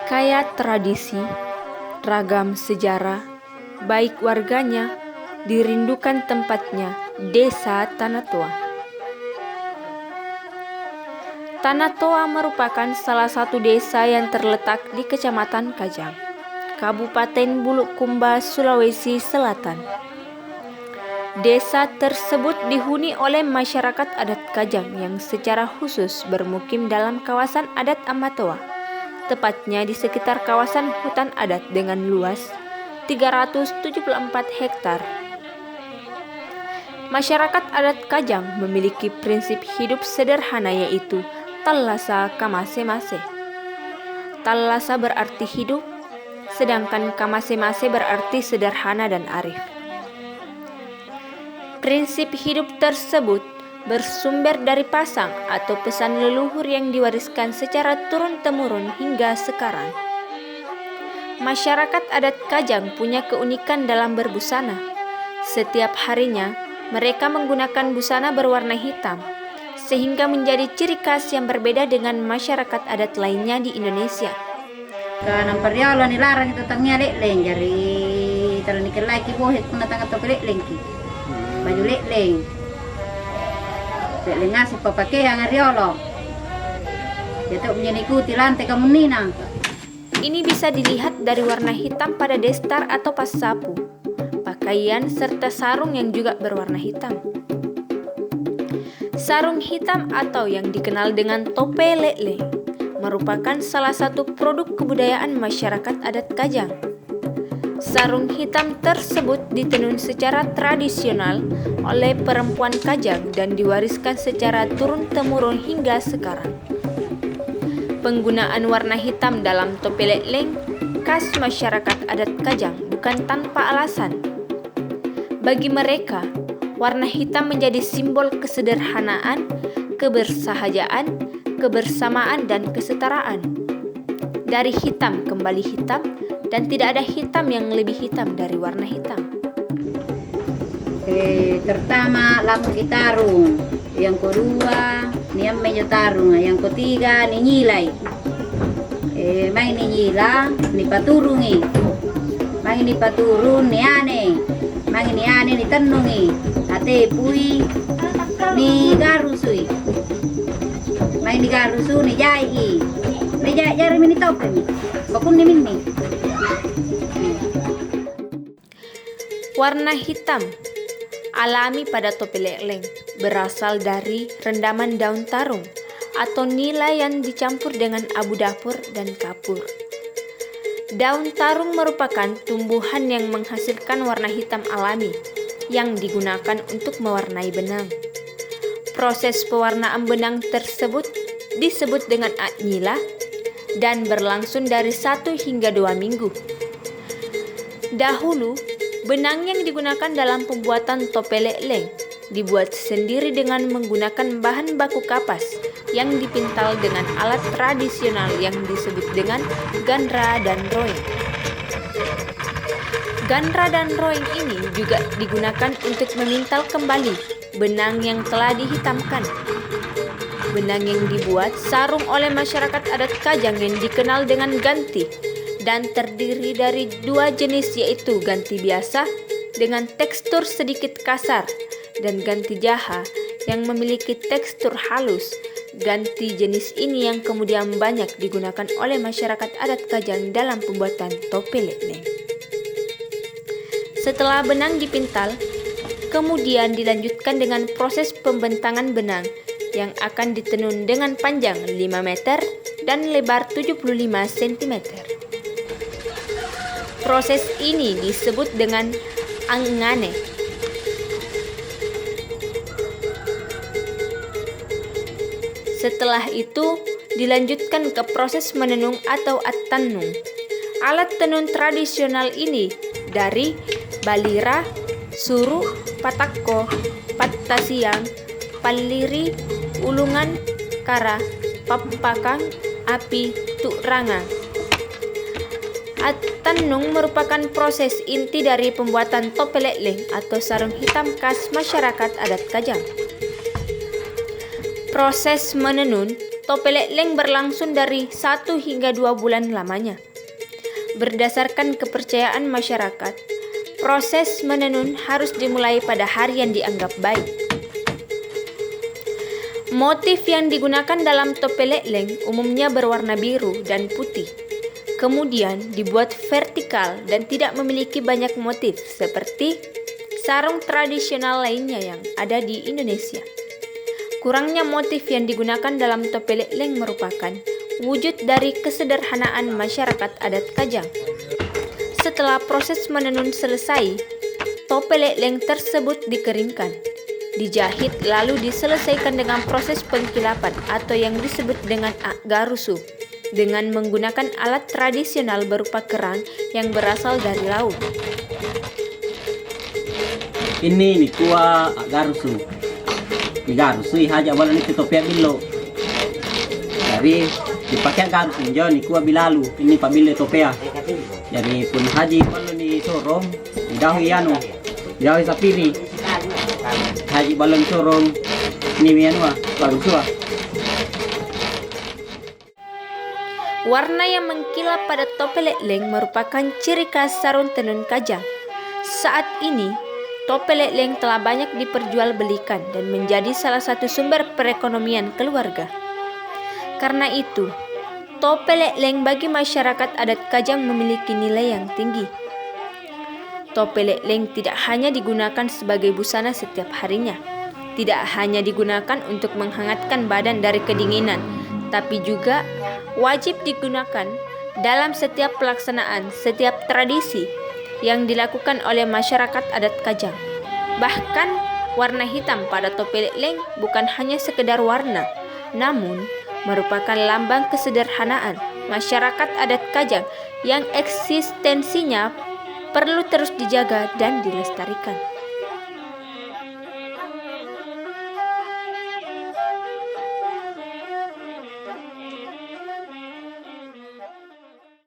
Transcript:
Kaya tradisi, ragam sejarah, baik warganya, dirindukan tempatnya, Desa Tanah Toa. Tanah Toa merupakan salah satu desa yang terletak di Kecamatan Kajang, Kabupaten Bulukumba, Sulawesi Selatan. Desa tersebut dihuni oleh masyarakat adat Kajang yang secara khusus bermukim dalam kawasan adat Ambatoa, tepatnya di sekitar kawasan hutan adat dengan luas 374 hektar. Masyarakat adat Kajang memiliki prinsip hidup sederhana, yaitu Tallasa Kamase-mase. Tallasa berarti hidup, sedangkan Kamase-mase berarti sederhana dan arif. Prinsip hidup tersebut bersumber dari pasang atau pesan leluhur yang diwariskan secara turun-temurun hingga sekarang. Masyarakat adat Kajang punya keunikan dalam berbusana. Setiap harinya, mereka menggunakan busana berwarna hitam, sehingga menjadi ciri khas yang berbeda dengan masyarakat adat lainnya di Indonesia. Kanang parialo ni larang itu tangnya lekleng jari talan ikelai ki bohet kuna tanga to lekleng ki. Baju lekleng. Lekleng ngasih papake yang riolo. Jatuh menyanikuti lantai kamunina. Ini bisa dilihat dari warna hitam pada destar atau pas sapu, pakaian serta sarung yang juga berwarna hitam. Sarung hitam atau yang dikenal dengan tope lekleng merupakan salah satu produk kebudayaan masyarakat adat Kajang. Sarung hitam tersebut ditenun secara tradisional oleh perempuan Kajang dan diwariskan secara turun-temurun hingga sekarang. Penggunaan warna hitam dalam tope lekleng khas masyarakat adat Kajang bukan tanpa alasan. Bagi mereka, warna hitam menjadi simbol kesederhanaan, kebersahajaan, kebersamaan, dan kesetaraan. Dari hitam kembali hitam, dan tidak ada hitam yang lebih hitam dari warna hitam. Pertama lampu gitarung, yang kedua niam mejo tarung, yang ketiga ni nyilai. Main ni nyila, ni paturungi. Main ni paturun ni ane. Main ni ane ni tenungi. Ate pui ni garusui. Main ni garusu ni jai. Ni jai mini tope ni. Bakun ni mini. Warna hitam alami pada topi lekleng berasal dari rendaman daun tarung atau nila yang dicampur dengan abu dapur dan kapur. Daun tarung merupakan tumbuhan yang menghasilkan warna hitam alami yang digunakan untuk mewarnai benang. Proses pewarnaan benang tersebut disebut dengan nila dan berlangsung dari 1 hingga 2 minggu. Dahulu, benang yang digunakan dalam pembuatan tope lekleng dibuat sendiri dengan menggunakan bahan baku kapas yang dipintal dengan alat tradisional yang disebut dengan gandra dan roeng. Gandra dan roeng ini juga digunakan untuk memintal kembali benang yang telah dihitamkan. Benang yang dibuat sarung oleh masyarakat adat Kajang yang dikenal dengan ganti dan terdiri dari 2 jenis, yaitu ganti biasa dengan tekstur sedikit kasar dan ganti jaha yang memiliki tekstur halus. Ganti jenis ini yang kemudian banyak digunakan oleh masyarakat adat Kajang dalam pembuatan tope lekleng. Setelah benang dipintal, kemudian dilanjutkan dengan proses pembentangan benang yang akan ditenun dengan panjang 5 meter dan lebar 75 cm. Proses ini disebut dengan angane. Setelah itu dilanjutkan ke proses menenung atau at-tannung. Alat tenun tradisional ini dari balira, suru, patakko, pattasiang, palliri, ulungan, kara, pampakang, api, tukranga. At-tannung merupakan proses inti dari pembuatan tope lekleng atau sarung hitam khas masyarakat adat Kajang. Proses menenun Topeng Leng berlangsung dari 1 hingga 2 bulan lamanya. Berdasarkan kepercayaan masyarakat, proses menenun harus dimulai pada hari yang dianggap baik. Motif yang digunakan dalam topeng Leng umumnya berwarna biru dan putih. Kemudian dibuat vertikal dan tidak memiliki banyak motif seperti sarung tradisional lainnya yang ada di Indonesia. Kurangnya motif yang digunakan dalam topeng Leng merupakan wujud dari kesederhanaan masyarakat adat Kajang. Setelah proses menenun selesai, topeng Leng tersebut dikeringkan, dijahit lalu diselesaikan dengan proses pengkilapan atau yang disebut dengan garusu dengan menggunakan alat tradisional berupa kerang yang berasal dari laut. Ini ni kuah garusu. Di garusu haja balon itu topeng bilo. Dari dipakai garusu jo ni kuah bilalu. Ini pabile topea. Jadi pun haji balon di sorong di dahi anu. Di dahi sapiri. Haji balon sorong ni mianwa garusu. Warna yang mengkilap pada topeng Leng merupakan ciri khas sarung tenun Kajang. Saat ini, topeng Leng telah banyak diperjualbelikan dan menjadi salah satu sumber perekonomian keluarga. Karena itu, topeng Leng bagi masyarakat adat Kajang memiliki nilai yang tinggi. Topeng Leng tidak hanya digunakan sebagai busana setiap harinya, tidak hanya digunakan untuk menghangatkan badan dari kedinginan, tapi juga wajib digunakan dalam setiap pelaksanaan, setiap tradisi yang dilakukan oleh masyarakat adat Kajang. Bahkan warna hitam pada topeng Leng bukan hanya sekedar warna, namun merupakan lambang kesederhanaan masyarakat adat Kajang yang eksistensinya perlu terus dijaga dan dilestarikan.